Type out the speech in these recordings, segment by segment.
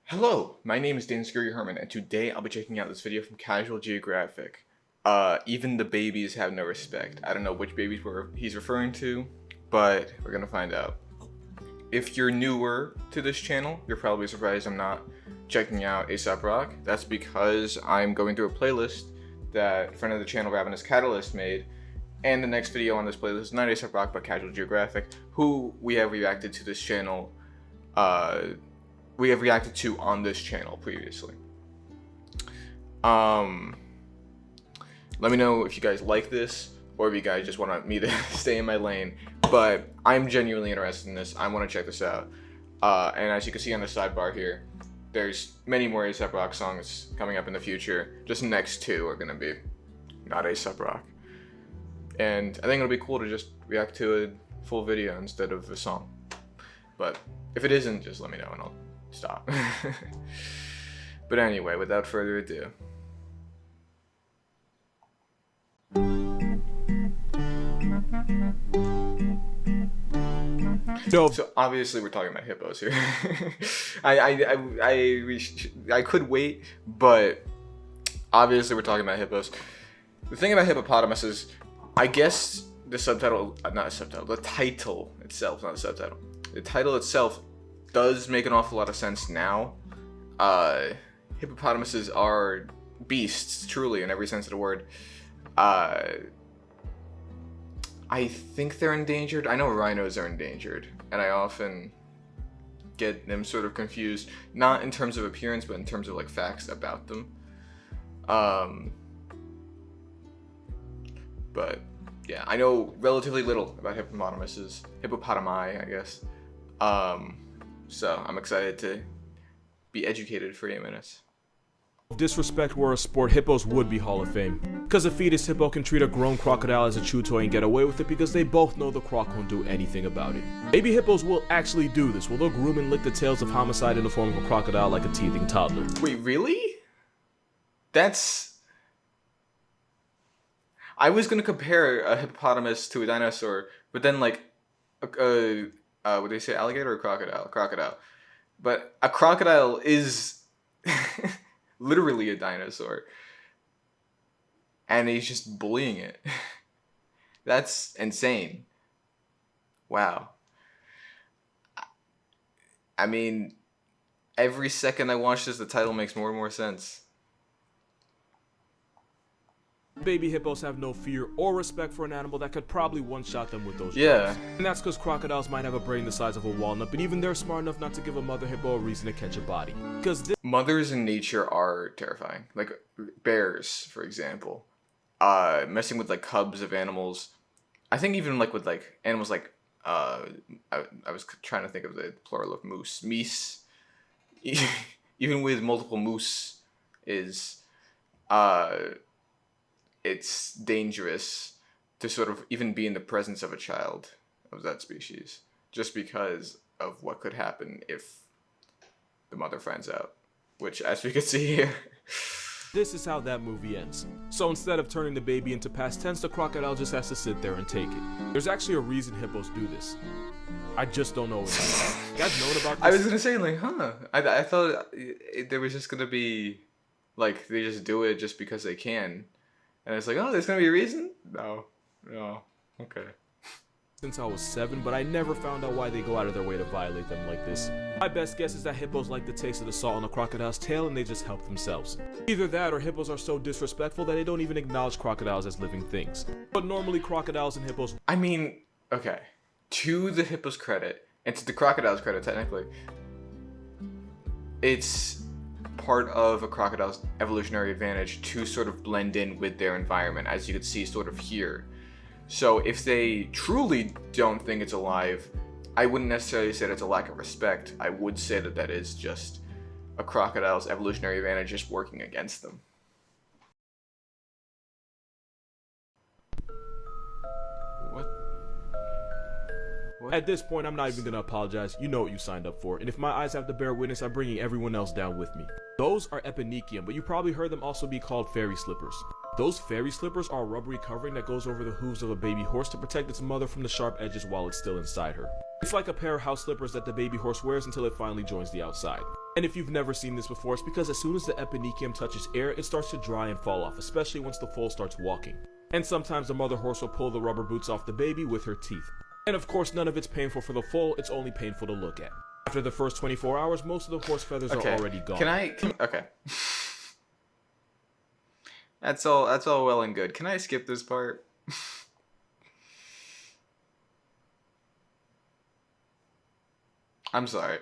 Hello, my name is Scuria-Herman, and today I'll be checking out this video from Casual Geographic. Even the babies have no respect. I don't know which babies he's referring to, but we're gonna find out. If you're newer to this channel, you're probably surprised I'm not checking out A$AP Rock. That's because I'm going through a playlist that friend of the channel, Ravenous Catalyst, made, and the next video on this playlist is not A$AP Rock, but Casual Geographic, who we have reacted to this channel, on this channel previously. Let me know if you guys like this, or if you guys just want me to stay in my lane, but I'm genuinely interested in this. I want to check this out. And as you can see on the sidebar here, there's many more A$AP Rock songs coming up in the future. Just the next two are gonna be not A$AP Rock. And I think it'll be cool to just react to a full video instead of a song. But if it isn't, just let me know and I'll stop. But anyway, without further ado. No. So obviously we're talking about hippos here. I could wait, but obviously we're talking about hippos. The thing about hippopotamuses, I guess the subtitle, not a subtitle, the title itself, not a subtitle. The title itself does make an awful lot of sense now. Hippopotamuses are beasts, truly, in every sense of the word. I think they're endangered. I know rhinos are endangered, and I often get them sort of confused, not in terms of appearance, but in terms of like facts about them. But yeah, I know relatively little about hippopotami, I guess. So I'm excited to be educated for 8 minutes. If disrespect were a sport, hippos would be Hall of Fame. Because a fetus hippo can treat a grown crocodile as a chew toy and get away with it because they both know the croc won't do anything about it. Baby hippos will actually do this, they'll groom and lick the tails of homicide in the form of a crocodile like a teething toddler. Wait, really? I was gonna compare a hippopotamus to a dinosaur, but then like, what do they say, alligator or crocodile? Crocodile. But a crocodile is literally a dinosaur. And he's just bullying it. That's insane. Wow. I mean, every second I watch this, the title makes more and more sense. Baby hippos have no fear or respect for an animal that could probably one-shot them with those yeah. drugs. And that's because crocodiles might have a brain the size of a walnut, but even they're smart enough not to give a mother hippo a reason to catch a body. Because mothers in nature are terrifying. Like bears, for example. Messing with like cubs of animals. I think even like with like animals like, I was trying to think of the plural of moose. Meese. Even with multiple moose is, it's dangerous to sort of even be in the presence of a child of that species, just because of what could happen if the mother finds out, which, as we can see here. This is how that movie ends. So instead of turning the baby into past tense, the crocodile just has to sit there and take it. There's actually a reason hippos do this. I just don't know what it is. You guys known about this? I was gonna say, like, I thought there was just gonna be, like, they just do it just because they can. And it's like, oh, there's gonna be a reason? No. Okay. Since I was 7, but I never found out why they go out of their way to violate them like this. My best guess is that hippos like the taste of the salt on a crocodile's tail and they just help themselves. Either that or hippos are so disrespectful that they don't even acknowledge crocodiles as living things. But normally crocodiles and hippos... I mean, okay. To the hippo's credit, and to the crocodile's credit technically, it's part of a crocodile's evolutionary advantage to sort of blend in with their environment, as you can see sort of here. So if they truly don't think it's alive, I wouldn't necessarily say that's a lack of respect. I would say that that is just a crocodile's evolutionary advantage just working against them. What? At this point, I'm not even gonna apologize. You know what you signed up for. And if my eyes have to bear witness, I'm bringing everyone else down with me. Those are eponychium, but you probably heard them also be called fairy slippers. Those fairy slippers are a rubbery covering that goes over the hooves of a baby horse to protect its mother from the sharp edges while it's still inside her. It's like a pair of house slippers that the baby horse wears until it finally joins the outside. And if you've never seen this before, it's because as soon as the eponychium touches air, it starts to dry and fall off, especially once the foal starts walking. And sometimes the mother horse will pull the rubber boots off the baby with her teeth. And of course, none of it's painful for the foal, it's only painful to look at. After the first 24 hours, most of the horse feathers are already gone. Okay. That's all well and good. Can I skip this part? I'm sorry.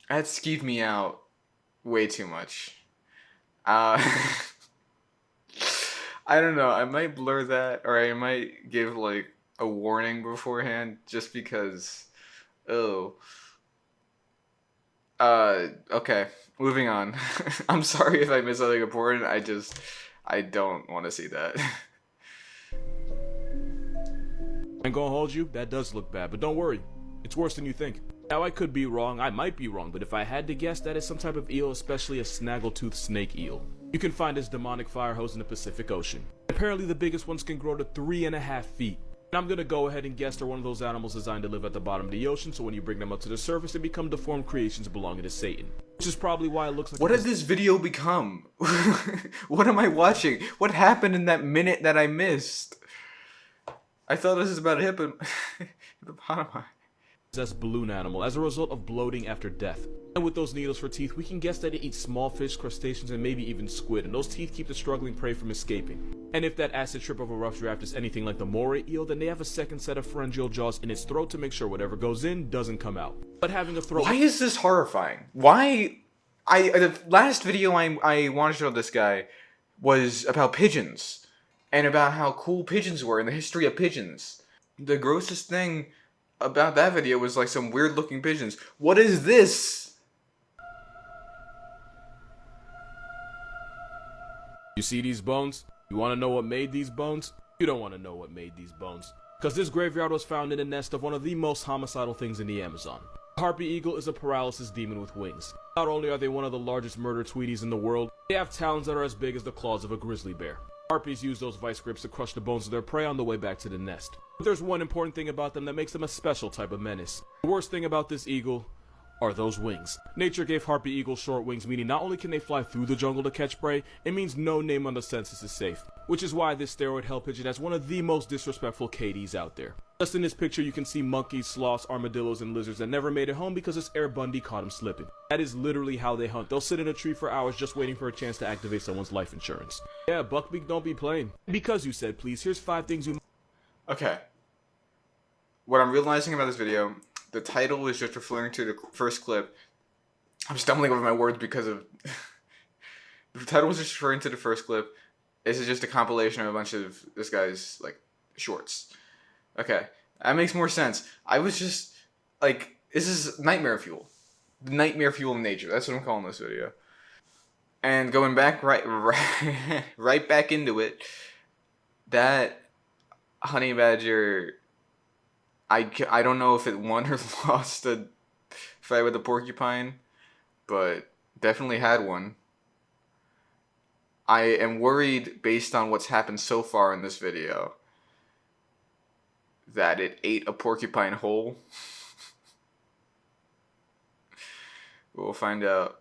That skeeved me out way too much. I don't know. I might blur that, or I might give like a warning beforehand, just because. Oh. Okay. Moving on. I'm sorry if I missed something important. I don't want to see that. I'm gonna hold you, that does look bad, but don't worry, it's worse than you think. Now I could be wrong, I might be wrong, but if I had to guess, that is some type of eel, especially a snaggletooth snake eel. You can find this demonic fire hose in the Pacific Ocean. Apparently the biggest ones can grow to 3.5 feet. And I'm gonna go ahead and guess they're one of those animals designed to live at the bottom of the ocean, so when you bring them up to the surface, they become deformed creations belonging to Satan. Which is probably why it looks like— What did this video become? What am I watching? What happened in that minute that I missed? I thought this was about a hippopotami. Possessed balloon animal as a result of bloating after death. And with those needles for teeth, we can guess that it eats small fish, crustaceans, and maybe even squid, and those teeth keep the struggling prey from escaping. And if that acid trip of a rough draft is anything like the moray eel, then they have a second set of pharyngeal jaws in its throat to make sure whatever goes in doesn't come out. But having a throat— Why is this horrifying? The last video I wanted to show this guy was about pigeons, and about how cool pigeons were and the history of pigeons. The grossest thing about that video was like some weird looking pigeons. What is this? You see these bones? You want to know what made these bones? You don't want to know what made these bones. Because this graveyard was found in the nest of one of the most homicidal things in the Amazon. The harpy eagle is a paralysis demon with wings. Not only are they one of the largest murder tweeties in the world, they have talons that are as big as the claws of a grizzly bear. Harpies use those vice grips to crush the bones of their prey on the way back to the nest. But there's one important thing about them that makes them a special type of menace. The worst thing about this eagle are those wings. Nature gave harpy eagles short wings, meaning not only can they fly through the jungle to catch prey, it means no name on the census is safe. Which is why this steroid hell pigeon has one of the most disrespectful KDs out there. Just in this picture you can see monkeys, sloths, armadillos, and lizards that never made it home because this Air Bundy caught them slipping. That is literally how they hunt. They'll sit in a tree for hours just waiting for a chance to activate someone's life insurance. Yeah, Buckbeak don't be playing. Because you said please, here's 5 things you— Okay. What I'm realizing about this video, the title is just referring to the first clip. I'm stumbling over my words because of... The title was just referring to the first clip. This is just a compilation of a bunch of this guy's, like, shorts. Okay. That makes more sense. I was just, like, this is nightmare fuel. Nightmare fuel in nature. That's what I'm calling this video. And going back right back into it, that honey badger... I don't know if it won or lost a fight with a porcupine, but definitely had one. I am worried, based on what's happened so far in this video, that it ate a porcupine whole. We'll find out.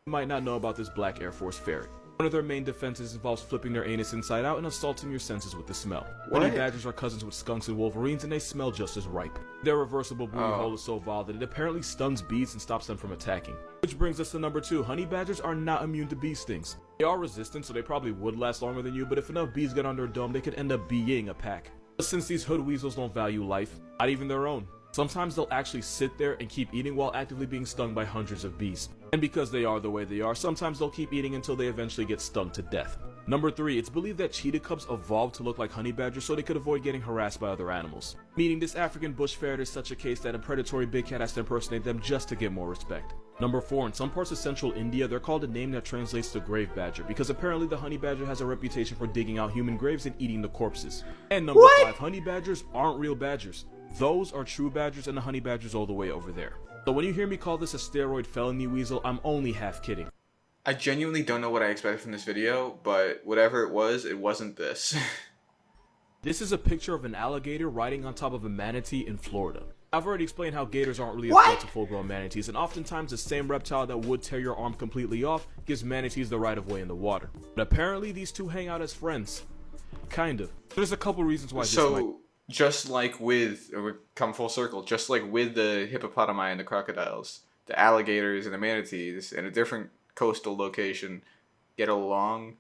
You might not know about this black Air Force ferret. One of their main defenses involves flipping their anus inside out and assaulting your senses with the smell. What? Honey badgers are cousins with skunks and wolverines, and they smell just as ripe. Their reversible booty hole is so vile that it apparently stuns bees and stops them from attacking. Which brings us to number 2. Honey badgers are not immune to bee stings. They are resistant, so they probably would last longer than you, but if enough bees get on their dome, they could end up being a pack. But since these hood weasels don't value life, not even their own, sometimes they'll actually sit there and keep eating while actively being stung by hundreds of bees. And because they are the way they are, sometimes they'll keep eating until they eventually get stung to death. Number 3, it's believed that cheetah cubs evolved to look like honey badgers so they could avoid getting harassed by other animals. Meaning this African bush ferret is such a case that a predatory big cat has to impersonate them just to get more respect. Number 4, in some parts of central India, they're called a name that translates to grave badger because apparently the honey badger has a reputation for digging out human graves and eating the corpses. And number 5, honey badgers aren't real badgers. Those are true badgers, and the honey badger's all the way over there. So when you hear me call this a steroid felony weasel, I'm only half kidding. I genuinely don't know what I expected from this video, but whatever it wasn't this. This is a picture of an alligator riding on top of a manatee in Florida. I've already explained how gators aren't really a threat to full-grown manatees, and oftentimes the same reptile that would tear your arm completely off gives manatees the right of way in the water. But apparently these two hang out as friends. Kind of. There's a couple reasons why this might... Just like with, we come full circle, just like with the hippopotami and the crocodiles, the alligators and the manatees in a different coastal location get along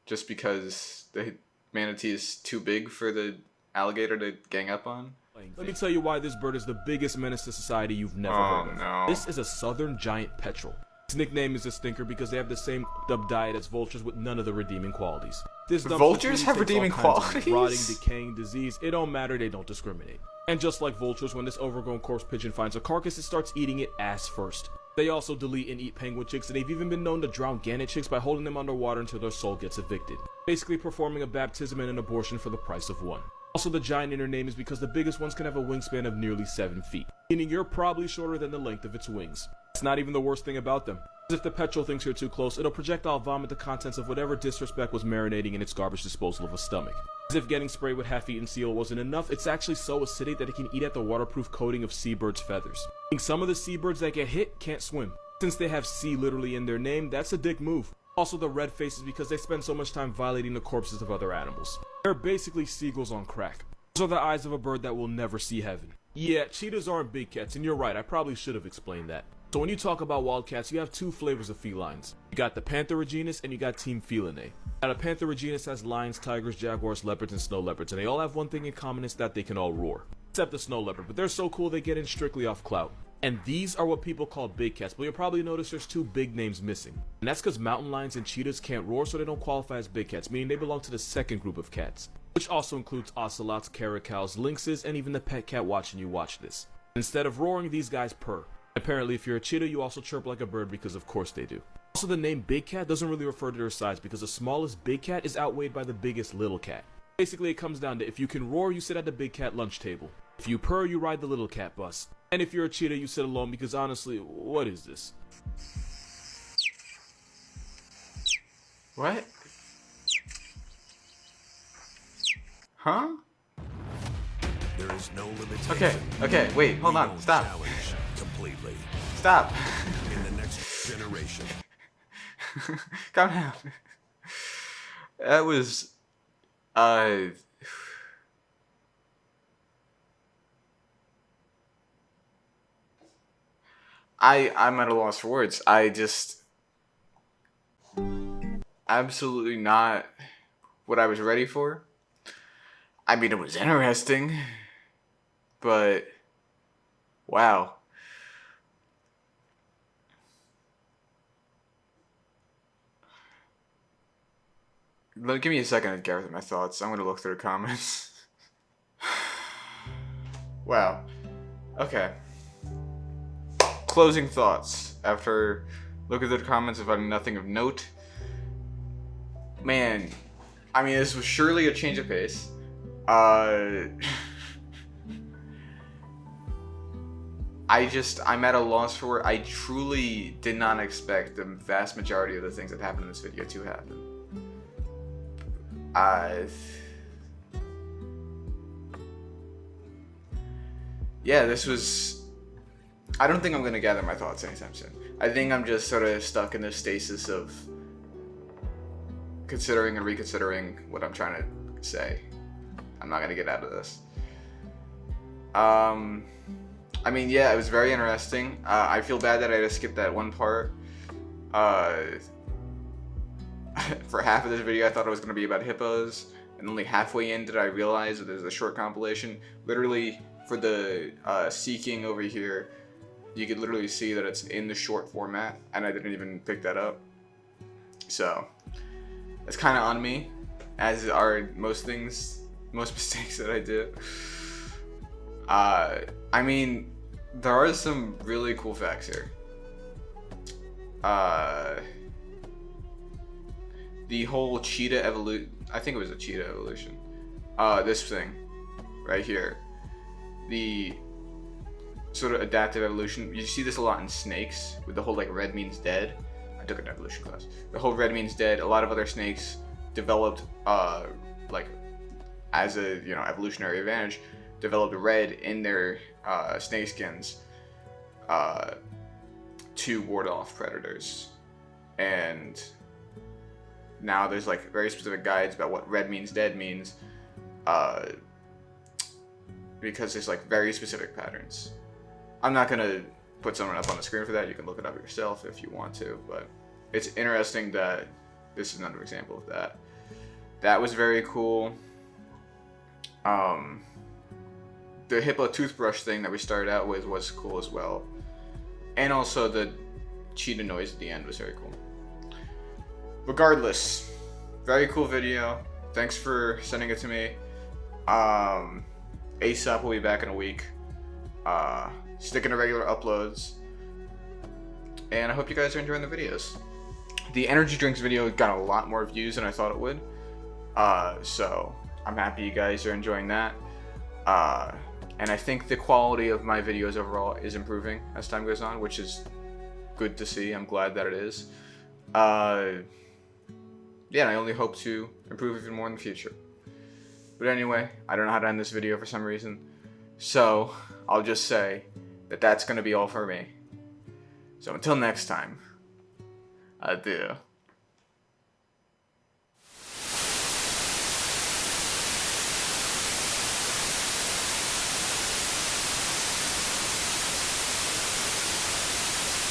just because the manatee is too big for the alligator to gang up on. Let me tell you why this bird is the biggest menace to society you've never heard of. No. This is a southern giant petrel. Its nickname is a stinker because they have the same diet as vultures with none of the redeeming qualities. Vultures have redeeming qualities? Rotting, decaying, disease, it don't matter, they don't discriminate. And just like vultures, when this overgrown corpse pigeon finds a carcass, it starts eating it ass first. They also delete and eat penguin chicks, and they've even been known to drown gannet chicks by holding them underwater until their soul gets evicted. Basically performing a baptism and an abortion for the price of one. Also, the giant in her name is because the biggest ones can have a wingspan of nearly 7 feet, meaning you're probably shorter than the length of its wings. It's not even the worst thing about them. If the petrel thinks you're too close, it'll projectile vomit the contents of whatever disrespect was marinating in its garbage disposal of a stomach. As if getting sprayed with half-eaten seal wasn't enough, it's actually so acidic that it can eat at the waterproof coating of seabirds' feathers. Some of the seabirds that get hit can't swim. Since they have sea literally in their name, that's a dick move. Also, the red face is because they spend so much time violating the corpses of other animals. They're basically seagulls on crack. Those are the eyes of a bird that will never see heaven. Yeah, cheetahs aren't big cats, and you're right, I probably should have explained that. So when you talk about wildcats, you have two flavors of felines. You got the Panthera genus and you got Team Felinae. Now the Panthera genus has lions, tigers, jaguars, leopards, and snow leopards, and they all have one thing in common, is that they can all roar. Except the snow leopard, but they're so cool they get in strictly off clout. And these are what people call big cats, but you'll probably notice there's two big names missing. And that's because mountain lions and cheetahs can't roar, so they don't qualify as big cats, meaning they belong to the second group of cats. Which also includes ocelots, caracals, lynxes, and even the pet cat watching you watch this. Instead of roaring, these guys purr. Apparently, if you're a cheetah, you also chirp like a bird because of course they do. Also, the name big cat doesn't really refer to their size because the smallest big cat is outweighed by the biggest little cat. Basically, it comes down to if you can roar, you sit at the big cat lunch table. If you purr, you ride the little cat bus. And if you're a cheetah, you sit alone because honestly, what is this? What? Huh? There is no limitation. Okay, wait, hold on, stop. Completely. Stop. In the next generation. Calm down. That was, I'm at a loss for words. I just absolutely not what I was ready for. I mean, it was interesting, but wow. Give me a second to gather my thoughts. I'm gonna look through the comments. Wow. Okay. Closing thoughts. After looking through the comments and finding nothing of note. Man, I mean, this was surely a change of pace. I'm at a loss for where I truly did not expect the vast majority of the things that happened in this video to happen. Yeah, this was... I don't think I'm going to gather my thoughts anytime soon. I think I'm just sort of stuck in this stasis of considering and reconsidering what I'm trying to say. I'm not going to get out of this. I mean, yeah, it was very interesting. I feel bad that I had to skip that one part. For half of this video, I thought it was going to be about hippos, and only halfway in did I realize that there's a short compilation. Literally, for the seeking over here, you could literally see that it's in the short format, and I didn't even pick that up. So, it's kind of on me, as are most things, most mistakes that I do. I mean, there are some really cool facts here. The whole cheetah evolution, I think it was a cheetah evolution. This thing, right here. The sort of adaptive evolution. You see this a lot in snakes, with the whole like red means dead. I took an evolution class. The whole red means dead. A lot of other snakes developed like as a evolutionary advantage, developed red in their snake skins to ward off predators. And now there's like very specific guides about what red means dead means, because there's like very specific patterns. I'm not gonna put someone up on the screen for that. You can look it up yourself if you want to, but it's interesting that this is another example of that. That was very cool. The hippo toothbrush thing that we started out with was cool as well. And also the cheetah noise at the end was very cool. Regardless, very cool video. Thanks for sending it to me. ASAP will be back in a week. Sticking to regular uploads. And I hope you guys are enjoying the videos. The energy drinks video got a lot more views than I thought it would. So I'm happy you guys are enjoying that. And I think the quality of my videos overall is improving as time goes on, which is good to see. I'm glad that it is. Yeah, and I only hope to improve even more in the future. But anyway, I don't know how to end this video for some reason. So I'll just say that that's going to be all for me. So until next time, adieu.